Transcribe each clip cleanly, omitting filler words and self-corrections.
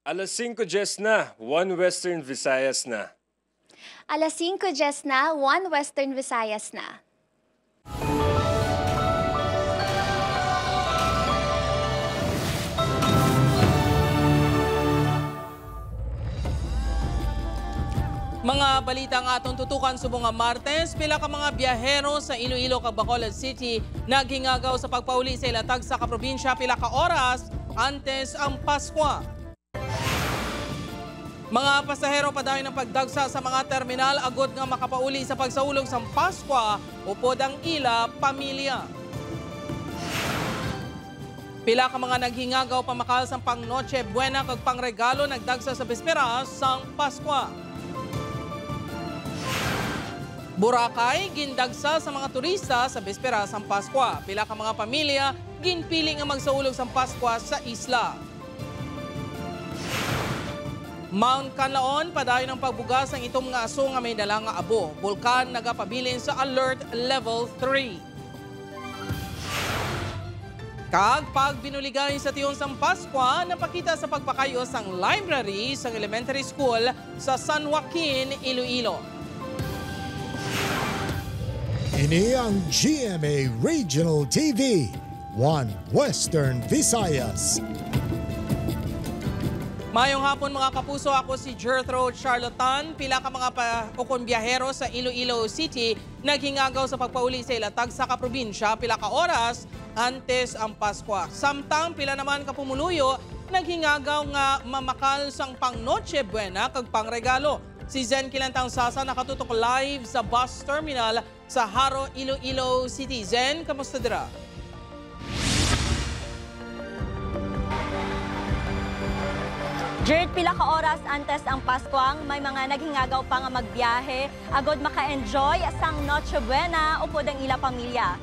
Alas 5:10 na, One Western Visayas na. Alas 5:10 na, One Western Visayas na. Mga balitang atong tutukan subong nga Martes, pila ka mga biyahero sa Iloilo kag Bacolod City naghingagaw sa pagpauli sa ilatag sa kaprobinsya pila ka oras antes ang Pasko. Mga pasahero padayon ng pagdagsa sa mga terminal agod nga makapauli sa pagsaulog sa Pasko upod ang ila pamilya. Pila ka mga naghingagaw pamakal sa pang Noche Buena kag pangregalo nagdagsa sa bisperas sang Pasko. Boracay, gindagsa sa mga turista sa bispera sa Pasko. Pila ka mga pamilya, ginpili nga magsaulog sa Pasko sa isla. Mount Canlaon, padayon ng pagbugas ng itom nga aso nga may dala nga abo. Bulkan nagapabilin sa Alert Level 3. Kag pag binuligay sa tiyon sa Pasko, napakita sa pagpakayo sang library sa elementary school sa San Joaquin, Iloilo. Ini ang GMA Regional TV, One Western Visayas. Mayong hapon mga kapuso, ako si Jethro Charlatan. Pila ka mga ukon biyahero sa Iloilo City naghingagaw sa pagpauli sa ilatag sa kaprobinsya pila ka oras antes ang Pasko. Samtang pila naman ka pumuluyo naghingagaw nga mamakal sang pang Noche Buena kag pangregalo. Si Zen Kilantang Sasa nakatutok live sa bus terminal sa Haro, Iloilo City. Zen, kamusta dira? Jared, pila ka oras antes ang Paskwang, may mga naghingagaw pa nga magbiyahe, agod maka-enjoy sang Noche Buena upod ang ila pamilya.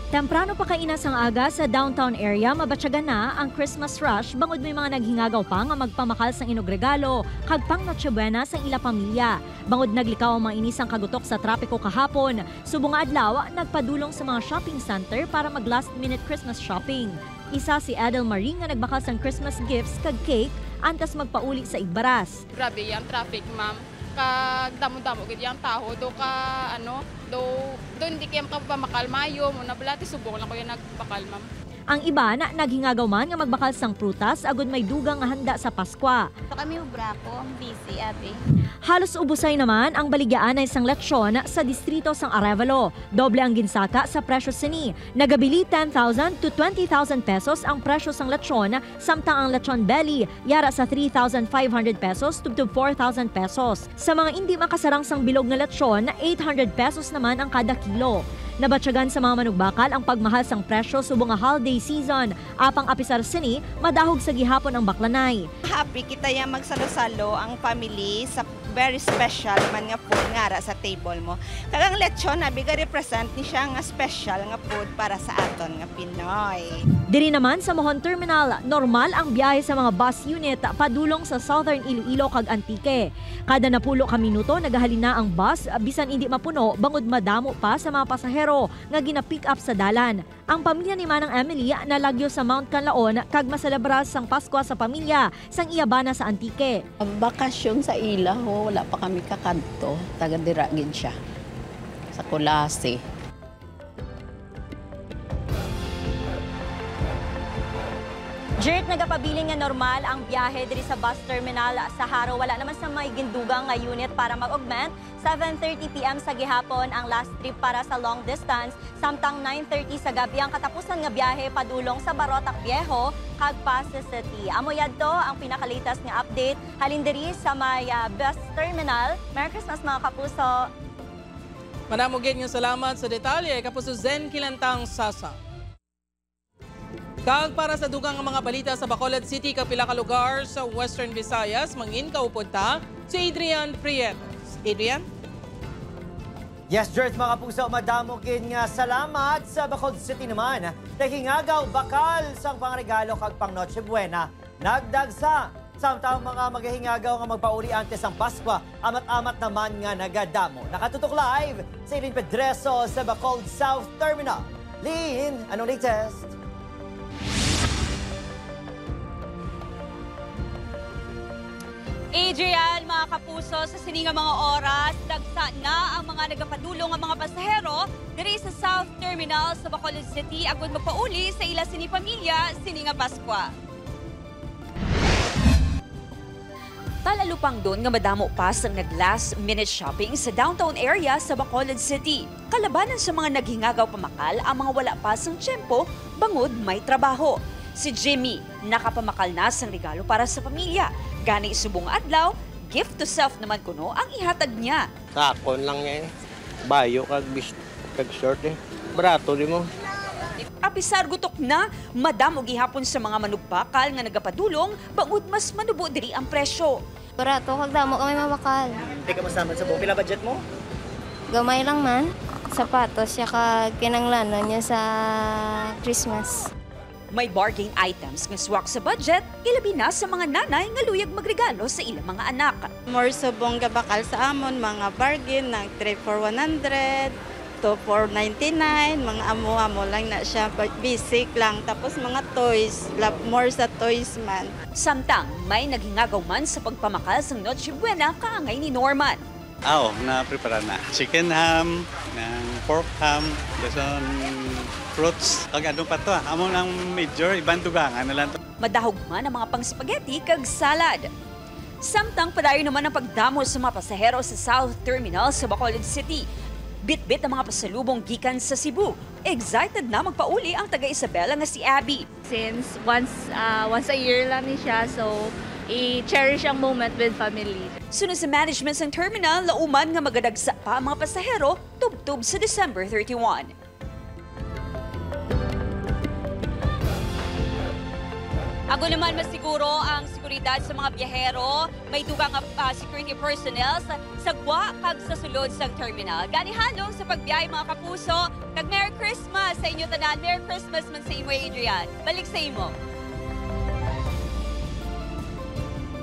Temprano pa kainas ang aga sa downtown area, mabatyagan na ang Christmas rush bangod may mga naghingagaw pa nga magpamakal sang inogregalo kag pang Noche Buena sang ila pamilya. Bangod naglikaw ang mga inisang kagutok sa trapiko kahapon, subong nga adlaw nagpadulong sa mga shopping center para mag last minute Christmas shopping. Isa si Adel Marie nga nagbakal sang Christmas gifts kag cake antes magpauli sa Igbaras. Grabe yung traffic, ma'am. Kag damo-damo gid yang taho do ka do hindi kaya makapamakal mayo mo na balati subok lang ko yung nagbakal, ma'am. Ang iba na naghingagaw man nga magbakal sang prutas agud may dugang nga handa sa Pasko. So kami ubra ko, busy ate. Halos ubusay naman ang baligyan ng isang lechon sa distrito sang Arevalo. Doble ang ginsaka sa presyo sini. Nagabili 10,000 to 20,000 pesos ang presyo sang lechon, samtang ang lechon belly yara sa 3,500 pesos to 4,000 pesos. Sa mga hindi makasarang sang bilog na lechon, 800 pesos naman ang kada kilo. Nabatyagan sa mga manugbakal ang pagmahal sang presyo subong nga holiday season. Apang apisar sini, madahog sa gihapon ang baklanay. Happy kita yung magsalo-salo ang family sa very special man nga food ngara sa table mo. Kagang lechon na biga represent ni siya nga special nga food para sa aton nga Pinoy. Diri naman sa Mohon Terminal, normal ang biyahe sa mga bus unit padulong sa Southern Iloilo kag Antique. Kada napulo ka minuto nagahalin na ang bus bisan hindi mapuno bangod madamo pa sa mga pasahero nga gina-pick up sa dalan. Ang pamilya ni Manang Emily nalagyo sa Mount Canlaon kag maselebras sang Pasko sa pamilya sang iyabana sa Antique. Bakasyon sa ila ho, wala pa kami kakanto, taga-diragin siya sa Kulase. Jared, nagapabiling nga normal ang biyahe diri sa bus terminal sa Haro. Wala naman sa may gindugang nga unit para mag-augment. 7:30 p.m. sa gihapon ang last trip para sa long distance. Samtang 9:30 sa gabi ang katapusan nga biyahe padulong sa Barotac Viejo kag Pasay City. Amo yadto ang pinaka-latest nga update halin diri sa may bus terminal. Merry Christmas mga kapuso. Manamugin nga salamat sa detalye, kapuso Zen Kilantang Sasa. Kag para sa dugang nga mga balita sa Bacolod City kapila ka lugar sa Western Visayas, mangin kaupod ta si Adrian Prietos. Adrian? Yes, George, mga puso, madamogin nga salamat sa Bacolod City naman. Nahingagaw bakal sang pangregalo kag pang Noche Buena. Nagdagsa. Samtang mga maghihingagaw nga magpauli antes ang Pasko, amat-amat naman nga nagadamo. Nakatutok live si Lynn Pedreso sa Bacolod South Terminal. Lynn, anong latest? Adrian, mga kapuso, sa sininga mga oras, dagsa na ang mga nagapadulong ang mga pasahero diri sa South Terminal sa Bacolod City agud magpauli sa ila sini pamilya sininga Paskwa. Talalupang doon nga madamo pa ang nag-last minute shopping sa downtown area sa Bacolod City. Kalabanan sa mga naghingagaw pamakal ang mga wala pa sang tiyempo bangod may trabaho. Si Jimmy, nakapamakal na sang regalo para sa pamilya. Gani subong adlaw, gift to self naman kuno ang ihatag niya. Sakon lang yan. Bayo kag short eh. Barato di mo. Apisar gutok na, madamo gihapon sa mga manugpakal nga nagapadulong, bangod mas manubo diri ang presyo. Barato, kag damo kami mabakal. Hindi ka masaman sa buong. Pila budget mo? Gamay lang man. Sapatos, siya kag kinanglanon niya sa Christmas. May bargain items nga swak sa budget, ilabi na sa mga nanay nga luyag magregalo sa ilang mga anak. More subong gabakal sa amon, mga bargain ng 3 for 100, 2 for 99, mga amo-amo lang na siya, basic lang. Tapos mga toys, more sa toys man. Samtang may naghingagaw man sa pagpamakal sa Noche Buena kaangay ni Norman. Na-prepare na. Chicken ham, ng pork ham, dason fruits. Kag ano pa to, amon ang major, ibang dugangan na lang to. Madahog man ang mga pang-spaghetti kag salad. Samtang padayon naman ang pagdamo sa mga pasahero sa South Terminal sa Bacolod City. Bit-bit ang mga pasalubong gikan sa Cebu. Excited na magpauli ang taga-Isabela nga si Abby. Since once a year lang ni siya, so i-cherish ang moment with family. Sunod sa management ng terminal, lauman nga magadagsa pa ang mga pasahero tubtub sa December 31. Ako naman masiguro ang seguridad sa mga biyahero, may dugang security personnel sa sagwa kag sa sulod sa terminal. Gani halong sa pagbiyahe mga kapuso, kag Merry Christmas sa inyo tanan. Merry Christmas man sa imo, Adrian. Balik sa imo.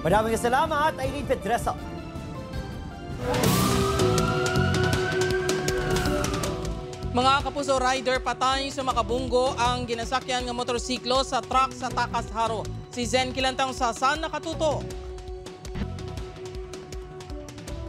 Maraming salamat, Aileen Pedreso. Mga kapuso, rider patay sa Makabunggo ang ginasakyan ng motorsiklo sa truck sa Takas Haro. Si Zen Kilantang Sasan nakatuto.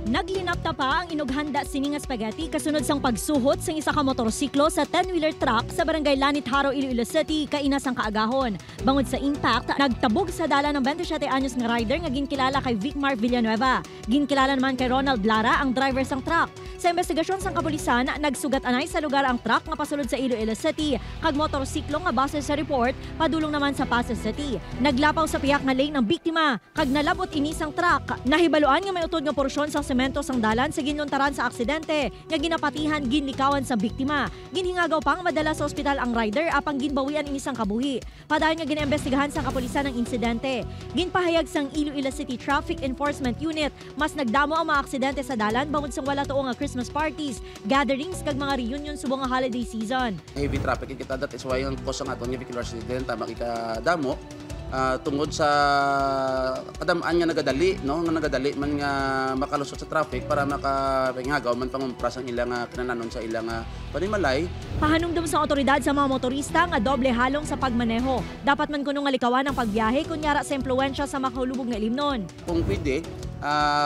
Naglinapta pa ang inughanda sininga spaghetti kasunod sang pagsuhot sang isa ka motorsiklo sa 10-wheeler truck sa barangay Lanit Haro, Iloilo City, kainas ang kaagahon. Bangod sa impact, nagtabog sa dala ng 27 anyos nga rider nga ginkilala kay Vicmar Villanueva. Ginkilala naman kay Ronald Lara ang driver sang truck. Sa investigasyon sang kapulisan, nagsugat anay sa lugar ang truck nga pasulod sa Iloilo City, kag motorsiklo nga base sa report padulong naman sa Pasay City. Naglapaw sa piyak nga lane ng biktima, kag nalabot ini sang truck. Nahibaluan nga may utod nga porsyon sa semento sang dalan sa ginuntaran sa aksidente nga ginapatihan ginlikawan sa biktima. Ginhingagaw pang madala sa ospital ang rider apang ginbawian ini sang kabuhi. Padayon nga ginaimbestigahan sang kapulisan ang insidente. Ginpahayag sang Iloilo City Traffic Enforcement Unit, mas nagdamo ang mga aksidente sa dalan bangod sang wala tuong nga Christmas parties, gatherings kag mga reunion subong nga holiday season. Heavy traffic kita, that is why ang cause ng aton nga vehicular accident makikadamo tungod sa kadamaan nga nagadali, no? Nga nagadali man nga makalusot sa traffic para makapangagaw man pangumpras ang ilang kinananon sa ilang panimalay. Pahanumdum sa otoridad sa mga motorista nga doble halong sa pagmaneho. Dapat man kuno nga likawan ang pagbiyahe kunyara sa impluwensya sa makalubog nga ilimnon. Kung pwede,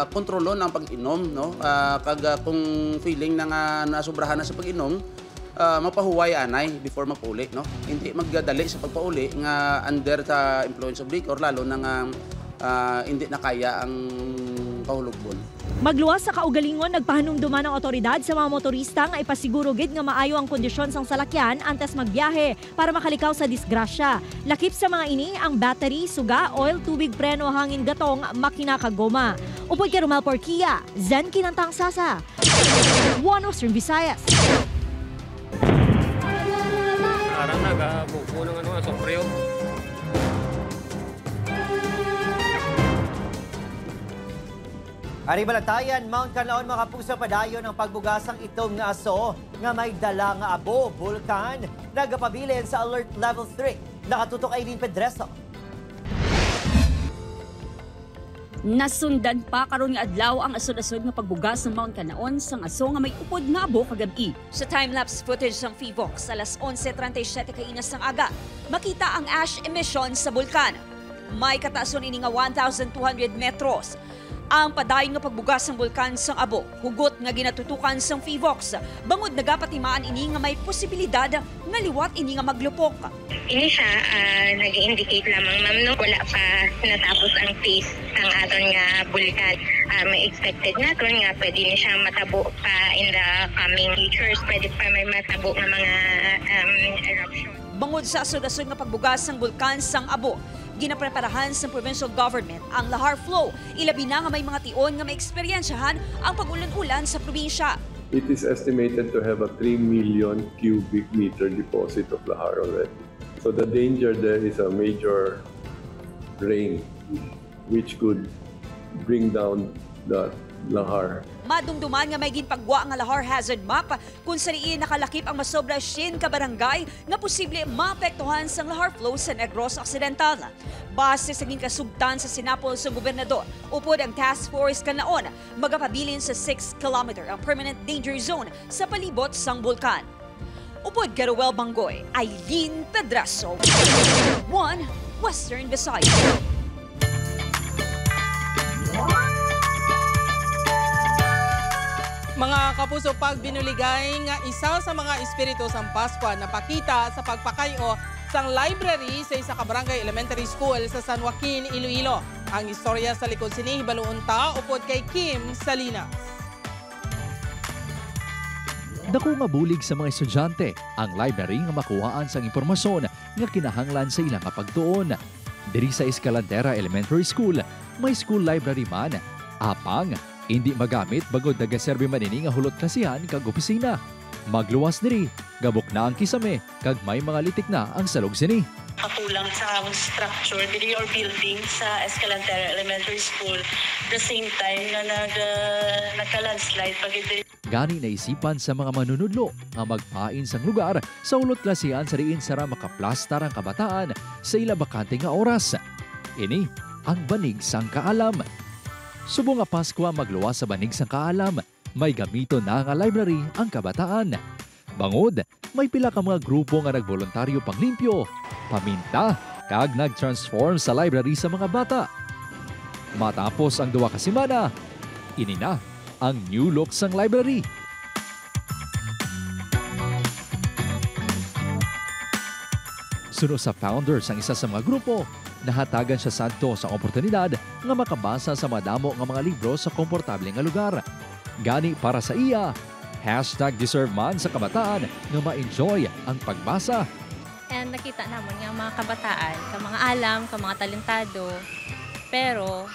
kontrolon ang pag-inom, no? Kag kung feeling na nga nasubrahan na sa pag-inom, mapahuway anay before magpauli, no? Hindi magdali sa pagpauli nga under sa influence of liquor, lalo na nga hindi na kaya ang kahulugbon. Magluwas sa kaugalingon, nagpahanumduman ng otoridad sa mga motorista nga ipasiguro gid nga maayo ang kondisyon sang salakyan antes magbiyahe para makalikaw sa disgrasya. Lakip sa mga ini ang battery, suga, oil, tubig, preno, hangin, gatong, makina kag goma. Upod kay Romel Porquilla, Zen Kilantang Sasa, One Western Visayas. Arang nagabuko ng sopryo. Ari Balatayan, Mount Canlaon mga kapuso, padayon ang pagbugasang itong nga aso nga may dala nga abo, bulkan, nagapabilin sa Alert Level 3. Nakatutok Aileen Pedreso. Nasundan pa karon nga adlaw ang asod-asod nga pagbugas ng Mount Canlaon sang aso nga may upod nga abo kagabi. Sa time-lapse footage ng Fivox alas 11:37 kainas ng aga, makita ang ash emission sa bulkan. May kataason ini nga 1,200 metros. Ang padayon nga pagbugas ng bulkan sang Abo, hugot nga ginatutukan sang FIVOX. Bangod nagapatimaan ini nga may posibilidad nga liwat ini nga maglupok. Ini siya nag-indicate lamang ma'am no wala pa natapos ang phase ang aton nga bulkan. May expected naton nga pwede ni siya matabo pa in the coming futures, pwede pa may matabo nga mga eruption. Bangod sa asod-asod nga pagbugas ng bulkan sang Abo, ginapreparahan sa provincial government ang lahar flow. Ilabi na nga may mga tion nga may eksperyensyahan ang pag-ulan-ulan sa probinsya. It is estimated to have a 3 million cubic meter deposit of lahar already. So the danger there is a major rain which could bring down the lahar. Madumduman nga may ginpagwa nga lahar hazard map kung sariin nakalakip ang masobra 100 ka barangay nga posible maapektuhan sang lahar flow sa Negros Occidental. Base sa ginkasugtan sa sinapol sa gobernador, upod ang task force kanaon magapabilin sa 6 kilometer ang permanent danger zone sa palibot sang bulkan. Upod Garuel Bangoy, Aileen Pedraso, 1 Western Visayas. Mga kapuso, pag binuligay nga isa sa mga espiritu sang Pasko na pakita sa pagpakayo sang library sa isa ka barangay elementary school sa San Joaquin, Iloilo. Ang istorya sa likod sini hibaluon ta upod kay Kim Salinas. Dako nga bulig sa mga estudyante ang library nga makuhaan sang impormasyon nga kinahanglan sa ilang pagtuon. Diri sa Escalantera Elementary School, may school library man. Apang, hindi magamit bagod nagaserbi manini nga hulot klasihan kag opisina. Magluwas diri, gabok na ang kisame kag may mga litik na ang salog sini. Kakulang sa structure diri or building sa Escalantera Elementary School the same time na nagka-landslide pagid. Gani naisipan sa mga manunudlo nga magpain sang lugar sa ulot klasihan sa riin sara makaplastar ang kabataan sa ila bakante nga oras. Ini ang banig sang kaalam. Subo nga Pasko magluwas sa banig sang kaalam, may gamito na nga library ang kabataan. Bangod, may pila ka mga grupo nga nagboluntaryo panglimpyo, paminta, kag nag-transform sa library sa mga bata. Matapos ang 2 ka semana, ini na ang new look sang library. Suno sa founders ang isa sa mga grupo, nahatagan siya sadto sa oportunidad nga makabasa sa madamo nga mga libro sa komportable nga lugar. Gani para sa iya, #deserve man sa kabataan nga ma-enjoy ang pagbasa. And nakita naman nga mga kabataan, ka mga alam, ka mga talentado, pero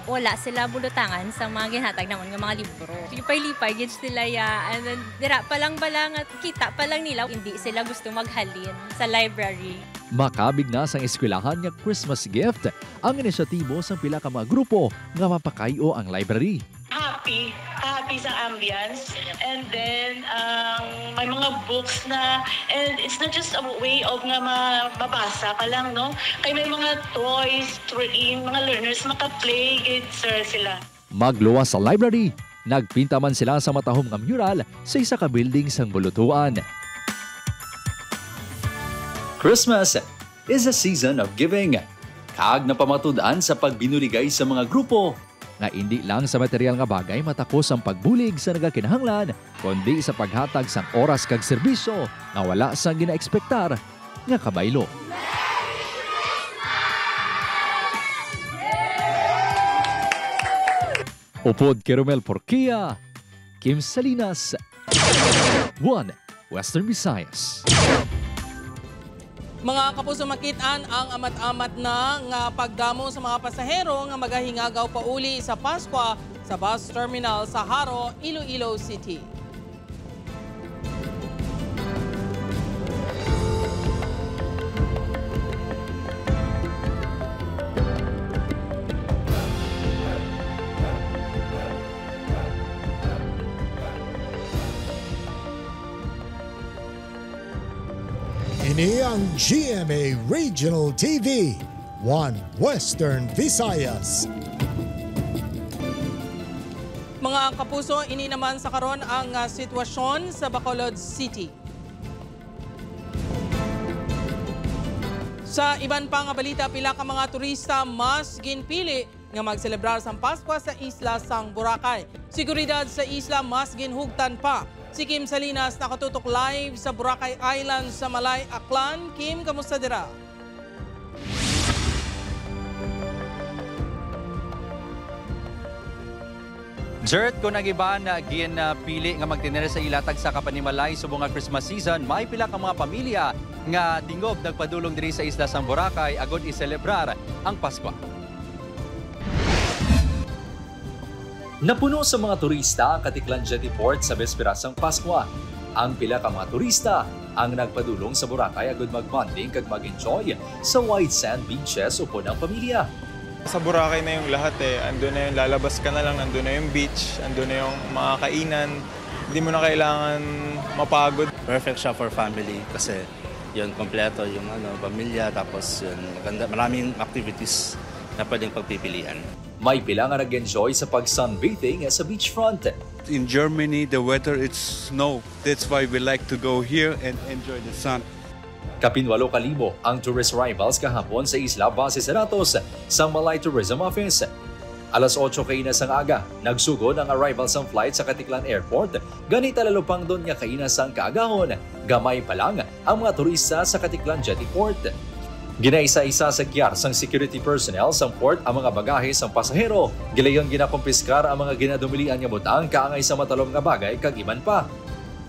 wala sila bulutangan sa mga ginhatag naman ng mga libro. Lipay-lipay, gets nila ya. And then, dira pa lang at kita pa lang nila, hindi sila gusto maghalin sa library. Makabig na sang eskwelahan nga Christmas gift ang inisyatibo sa pila ka mga grupo nga mapakayo ang library. Happy sa ambience, and then may mga books na, and it's not just a way of nga mabasa ka lang, no? Kaya may mga toys, mga learners maka-play, sila. Magluwas sa library, nagpinta man sila sa matahom nga mural sa isa ka building sang bulutuan. Christmas is a season of giving. Kag na pamatud-an sa pagbinuligay sa mga grupo. Na hindi lang sa material nga bagay matakos ang pagbulig sa nagakinahanglan, kundi sa paghatag sang oras kag serbisyo na wala sang ginaekspektar nga kabaylo. Upod kay Romel Porquia, Kim Salinas, 1 Western Visayas. Mga kapuso, makitaan ang amat-amat na nga pagdamo sa mga pasahero nga magahingagaw pa uli sa Pasko sa bus terminal sa Haro, Iloilo City. Ini ang GMA Regional TV, 1 Western Visayas. Mga kapuso, ini naman sa karon ang sitwasyon sa Bacolod City. Sa iban pang balita, pila ka mga turista mas ginpili nga magselebrar sang Pasko sa isla sang Boracay. Seguridad sa isla mas ginhugtan pa. Si Kim Salinas nakatutok live sa Boracay Island sa Malay, Aklan. Kim, kamusta dira? Jert, kung nag-iban ginpili nga magtinere sa ilatag sa Kapanimalay subong nga Christmas season, may pila ka mga pamilya nga tingob nagpadulong diri sa isla sang Boracay agod iselebrar ang Pasko. Napuno sa mga turista ang Katiklan Jetty Port sa bespera sang Pasko. Ang pila ka mga turista ang nagpadulong sa Boracay agod mag-bonding kag mag-enjoy sa white sand beaches upon ang pamilya. Sa Boracay na yung lahat Andun na yung lalabas ka na lang, andun na yung beach, andun na yung mga kainan. Hindi mo na kailangan mapagod. Perfect siya for family kasi yun, kompleto yung pamilya, tapos yun, maganda, maraming activities na pwedeng pagpipilian. May pila nga nag-enjoy sa pag-sunbathing sa beachfront. In Germany, the weather it's snow. That's why we like to go here and enjoy the sun. Kapinwalo kalibo ang tourist arrivals kahapon sa Isla Base Cerratos sa Malay Tourism Office. Alas 8 kainas ang aga, nagsugod ang arrivals ang flight sa Katiklan Airport. Ganita lalupang doon nga kainas ang kaagahon. Gamay pa lang ang mga turista sa Katiklan Jetty Port. Ginaisa-isa sa gyar sang security personnel sang port ang mga bagahe sang pasahero. Gilayon ginakumpiskar ang mga ginadumilian nga butang kaangay sa matalom nga bagay kag iban pa.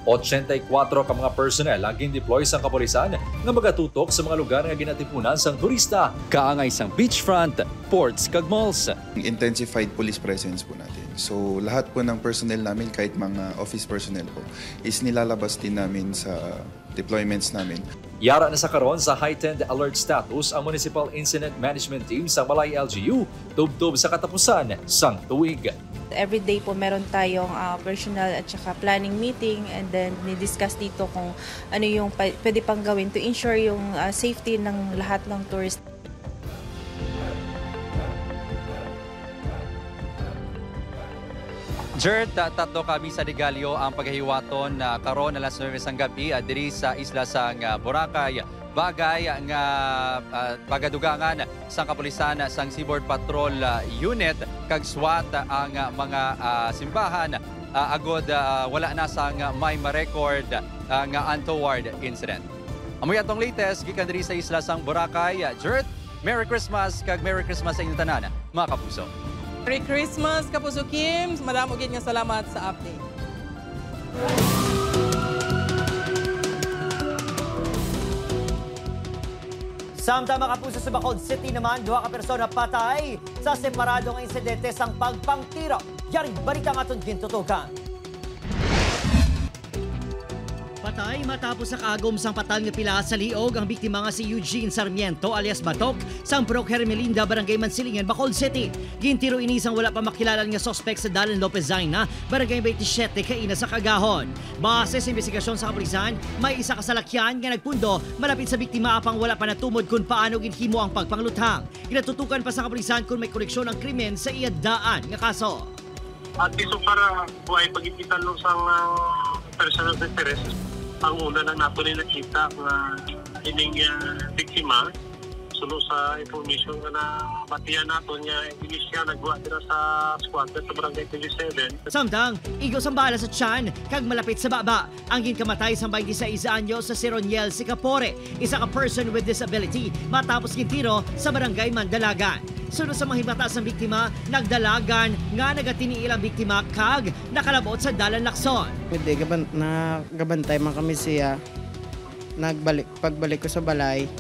84 ka mga personnel ang gin-deploy sa kapulisan nga magatutok sa mga lugar nga ginatipunan sang turista, kaangay sang beachfront, ports kag malls. Intensified police presence po natin. So lahat po ng personnel namin, kahit mga office personnel po, is nilalabas din namin sa deployments namin. Yara na sa karon sa heightened alert status ang Municipal Incident Management Team sa Malay LGU tubtob sa katapusan sang tuig. Every day po meron tayong personal at saka planning meeting, and then ni-discuss dito kung ano yung pwede pang gawin to ensure yung safety ng lahat ng tourist. Jert, tatlo kami sa Degalio ang paghihiwaton karon alas 9 ang gabi diri sa isla sang Boracay. Bagay nga pagadugangan sang kapulisan sang Seaboard Patrol Unit kag SWAT ang mga simbahan agod wala na sang may ma-record nga untoward incident. Amoy atong latest gikan diri sa isla sang Boracay. Jert, Merry Christmas kag Merry Christmas sa inyong tanan, mga kapuso. Merry Christmas, Kapuso Kim. Madamo gid nga salamat sa update. Samtama kapuso sa Bacolod City naman, 2 ka persona patay sa separadong insidente sang pagpangtiro. Yaring balita nga itong gintutukan. Patay matapos sa kagom sang patal nga pila sa liog ang biktima nga si Eugene Sarmiento alias Batok sang Brook Hermelinda, Barangay Mansilingan, Bacolod City. Gintiro inisang wala pa makilalan nga suspect sa Dalan Lopez Zaina, Barangay 27, kaina sa Kagahon. Base sa investigasyon sa kapulisan, may isa kasalakyan nga nagpundo malapit sa biktima apang wala pa natumod kung paano ginhimo ang pagpanglutang. Ginatutukan pa sa kapulisan kung may koneksyon ang krimen sa iyadaan nga kaso. At iso para buhay pag-ipitan ng personal interest. Ang una na nato rin nakita na ining biktima sunod sa information na batiyan nato niya inisya nagwa dira sa squatter sa Barangay 27. Samtang, igaw sang bala sa tiyan kag malapit sa baba ang ginkamatay sa 26 anyos sa si Roniel Sicapore, isa ka person with disability matapos gintiro sa Barangay Mandalagan. Sunod sa mga hibata sa biktima, nagdalagan nga nagatini ilang biktima kag nakalabot sa Dalan Lacson. Pwede gabantay man kami siya. Pagbalik ko sa balay,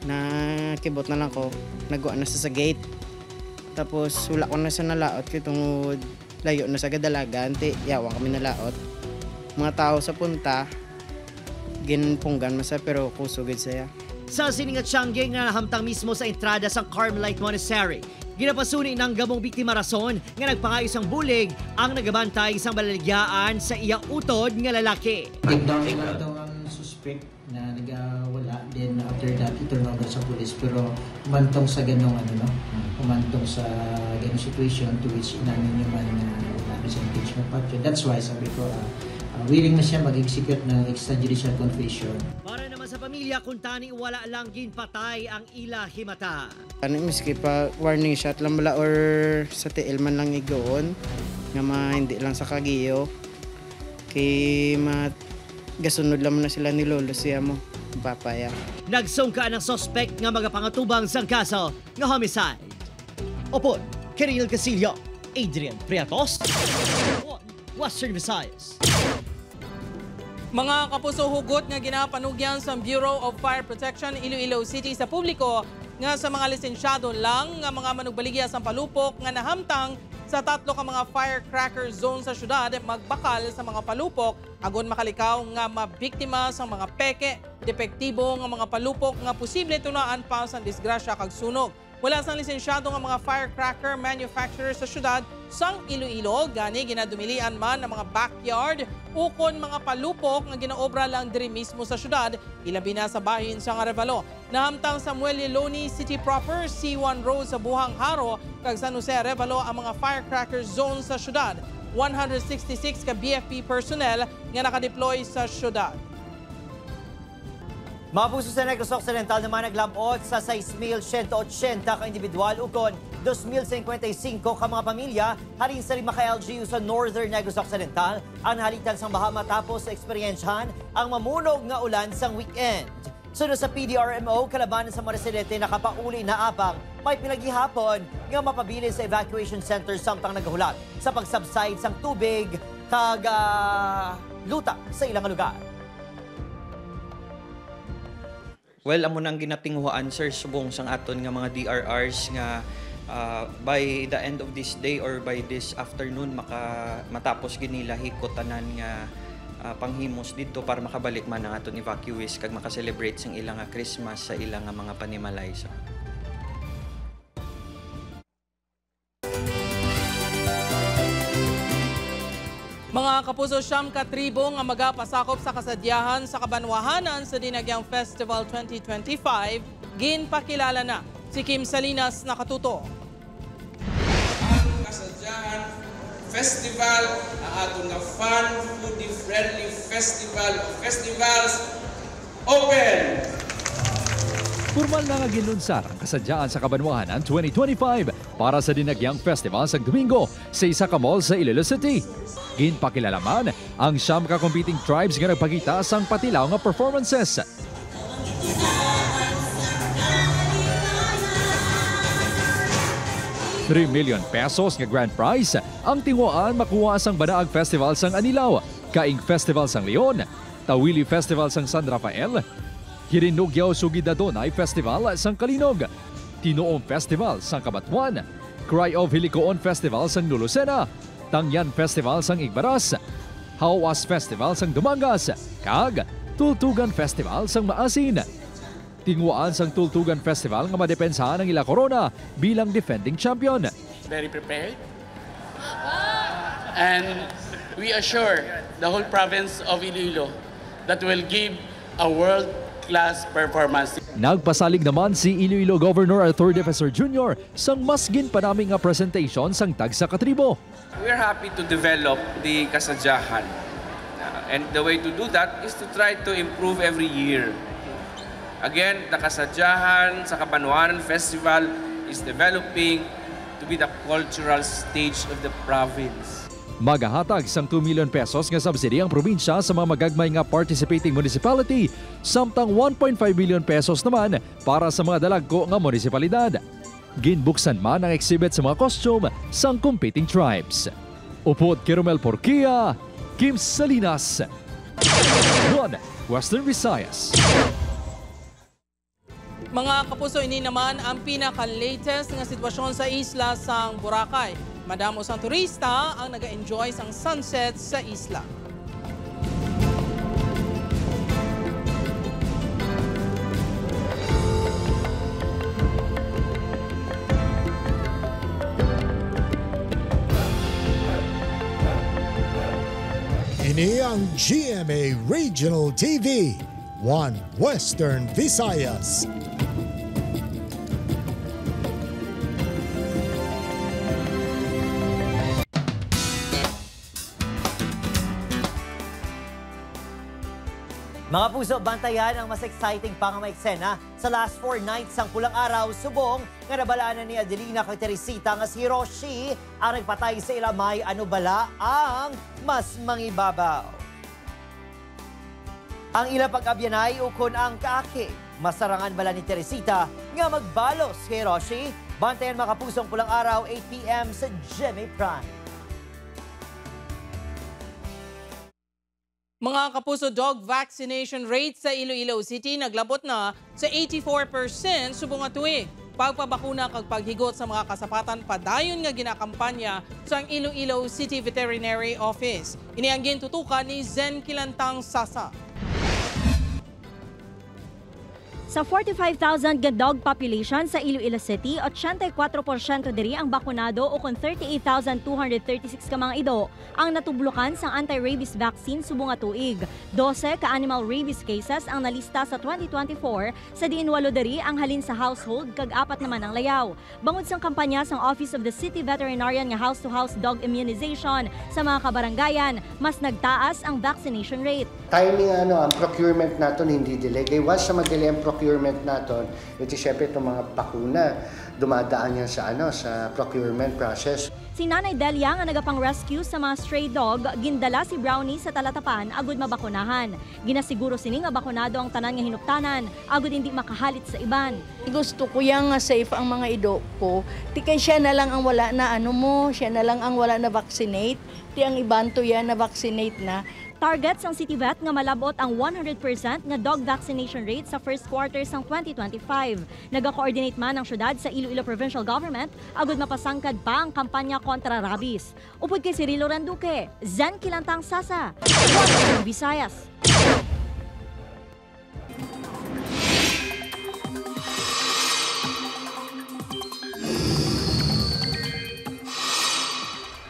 nakibot na lang ko, nagwa na sa gate. Tapos wala ko na sa nalaot kaya tungod layo na sa gadalagan, yawang kami nalaot. Mga tao sa punta, ginpunggan masa pero kusugid saya. Sa siningat Siangge nga nahamtang mismo sa entrada sa Carmelite Monastery. Ginapasuni ng gamong biktima rason nga nagpangayos ang bulig ang nagabantay isang balaligyan sa iya utod nga lalaki. Nagdaw ang suspect na nagawala, then after that iturn over sa police, pero umantong sa ganong umantong sa ganong situation to which inamin naman na wala sa impeachment patrol. That's why sabi ko willing na siya mag-execute ng extrajudicial confession. Para naman sa pamilya kung tani wala lang ginpatay ang ila himata. Ano miski pa warning shot lang bala or sa tiil man lang igoon nga hindi lang sa kagiyo. Kay gasunod lang na sila ni Lolo siya mo. Papaya. Nagsungka ng sospek nga magapangatubang sang kaso nga homicide. Opo, Kiril Casillo, Adrian Priatos, Western Visayas. Mga kapuso, hugot nga ginapanugyan sa Bureau of Fire Protection Iloilo City sa publiko nga sa mga lisensyado lang nga mga manugbaligya sa palupok nga nahamtang sa 3 ka mga firecracker zone sa syudad magbakal sa mga palupok agon makalikaw nga mabiktima sa mga peke, depektibo nga mga palupok nga posible tunaan pa sa disgrasya kag sunog. Wala sang lisensyado nga mga firecracker manufacturer sa syudad sang Iloilo, gani ginadumilian man ang mga backyard ukon mga palupok nga ginaobra lang diri mismo sa syudad, ilabi na sa bahin sa Arevalo. Nahamtang Samuel Liloni City proper, C1 Road sa Buhang Haro, kag San Jose Arevalo ang mga firecracker zone sa syudad. 166 ka BFP personnel nga nakadeploy sa syudad. Mga puso sa Negros Occidental naman naglabot sa 6,180 ka individual ukon 2,055 ka mga pamilya halin sa 5 ka LGU sa Northern Negros Occidental ang halitan sang baha matapos sa eksperyensyahan ang mamunog nga ulan sang weekend. Sunod sa PDRMO, kalabanan sa mga residente nakapauli na abang may pinaghihapon nga mapabilin sa evacuation center samtang naghulat sa pagsubside sang tubig kag luta sa ilang lugar. Well, amo nang ginatinghuan, sir, subong sang aton nga mga DRRs nga by the end of this day or by this afternoon matapos ginila hikotanan nga panghimos dito para makabalik man ang aton evacuees kag makaselebrate sang ilang nga Christmas sa ilang nga mga panimalay. Mga kapuso, siyam ka tribo nga magapasakop sa kasadyahan sa Kabanwahanan sa Dinagyang Festival 2025, ginpakilala na si Kim Salinas nakatuto. Ang Kasadyahan Festival, ang atong nga fun, foodie-friendly festival of festivals, open! Formal na nga ginunsar ang kasadyaan sa Kabanwahanan 2025 para sa Dinagyang Festival sa Domingo sa isa ka mall sa Iloilo City. Ginpakilala man ang siyam ka competing tribes nga nagpakita sang patilaw nga performances. ₱3 million nga grand prize ang tinguan makuha sang Banaag Festival sang Anilaw, Kaing Festival sang Leon, Tawili Festival sang San Rafael, Hirinugyaw Sugidadonay Festival sang Kalinog, Tinoom Festival sang Kabatuan, Cry of Hilikoon Festival sang Nulusena, Tangyan Festival sang Igbaras, Hawas Festival sang Dumangas, kag Tultugan Festival sang Maasin. Tinguan sang Tultugan Festival nga madepensahan ang ila Corona bilang defending champion. Very prepared. And we assure the whole province of Iloilo that will give a world-class performance. Nagpasalig naman si Iloilo Governor Arthur Defensor Jr. sang mas ginpanaming nga presentation sang tagsa ka tribo. We're happy to develop the kasadyahan. And the way to do that is to try to improve every year. Again, the kasadyahan sa Kabanwahanan Festival is developing to be the cultural stage of the province. Magahatag sang ₱2 million nga subsidy ang probinsya sa mga magagmay nga participating municipality, samtang ₱1.5 million naman para sa mga dalagko nga munisipalidad. Ginbuksan man ang exhibit sa mga costume sang competing tribes. Upod kay Romel Porquia, Kim Salinas, 1 Western Visayas. Mga kapuso, ini naman ang pinaka-latest nga sitwasyon sa isla sang Boracay. Madamo sang turista ang naga-enjoy sang sunset sa isla. Ini ang GMA Regional TV, 1 Western Visayas. Mga puso, bantayan ang mas exciting pang mga eksena sa last 4 nights ang pulang araw subong nga nabalaan ni Adelina kay Teresita nga si Hiroshi ang nagpatay sa ilamay ano bala ang mas mangibabaw. Ang ilang pag-abyanay ukon ang kaake. Masarangan bala ni Teresita nga magbalos kay Hiroshi. Bantayan mga kapusong pulang araw 8 p.m. sa GMA Prime. Mga kapuso, dog vaccination rate sa Iloilo City naglabot na sa 84% subong nga tuig. Pagpabakuna kag paghigot sa mga kasapatan padayon nga ginakampanya sa Iloilo City Veterinary Office. Ini ang gintutukan ni Zen Kilantang Sasa. Sa 45,000 nga dog population sa Iloilo City, 84% diri ang bakunado o kung 38,236 ka mga ido ang natublukan sa anti-rabies vaccine subong nga tuig. 12 ka animal rabies cases ang nalista sa 2024 sa diin 8 diri ang halin sa household kag 4 naman ang layaw. Bangod sang kampanya sang Office of the City Veterinarian nga house-to-house dog immunization sa mga kabarangayan, mas nagtaas ang vaccination rate. Timing ang procurement naton hindi delay. Kaya once sa madali ang procurement naton, ito syempre itong mga bakuna, dumadaan yan sa procurement process. Si Nanay Delia nga nagapang-rescue sa mga stray dog, gindala si Brownie sa Talatapan agud mabakunahan. Ginasiguro sini nga bakunado ang tanan nga hinuptanan, agud hindi makahalit sa iban. Gusto ko yang nga safe ang mga ido ko. Ti kay siya na lang ang wala na siya na lang ang wala na vaccinate. Ti ang iban to yan na vaccinate na. Target sang City Vet nga malabot ang 100% nga dog vaccination rate sa first quarter sang 2025. Naga-coordinate man ang syudad sa Iloilo Provincial Government agud mapasangkad pa ang kampanya kontra rabies. Upod kay Cirilo Randuque, Zen Kilantang Sasa, Visayas.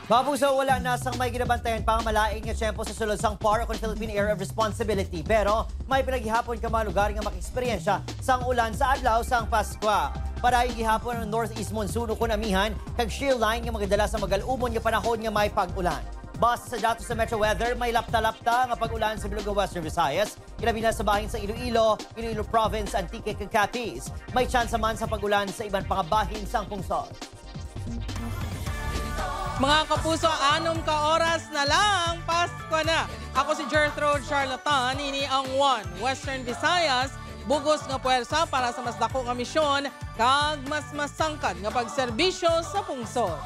Mga puso, wala na sang may ginabantayan pa ang malaing nga tiyempo sa sulod sang PAR o Philippine Area of Responsibility. Pero may pinaghihapon ka mga lugar nga maki-eksperyensya sang ulan sa adlaw sang Paskwa. Para gihapon ang northeast monsoon o kunamihan, kag shear line nga magdala sa magalumon nga panahon nga may pag-ulan. Basta sa datos sa Metro Weather, may lapta-lapta nga pag-ulan sa Bilog Western Visayas, kinabi na sa bahin sa Iloilo, Iloilo Province, Antique, kag Capiz. May chance man sa pag-ulan sa ibang pangabahin sang pungsod. Mga kapuso, 6 ka oras na lang, Pasko na. Ako si Gertrude Charlatan, ini ang One Western Visayas, bugos nga puwersa para sa mas dako nga misyon, kag mas masangkad nga pagserbisyo sa pungsod.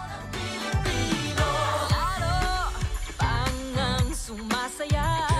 Pangang sumasaya.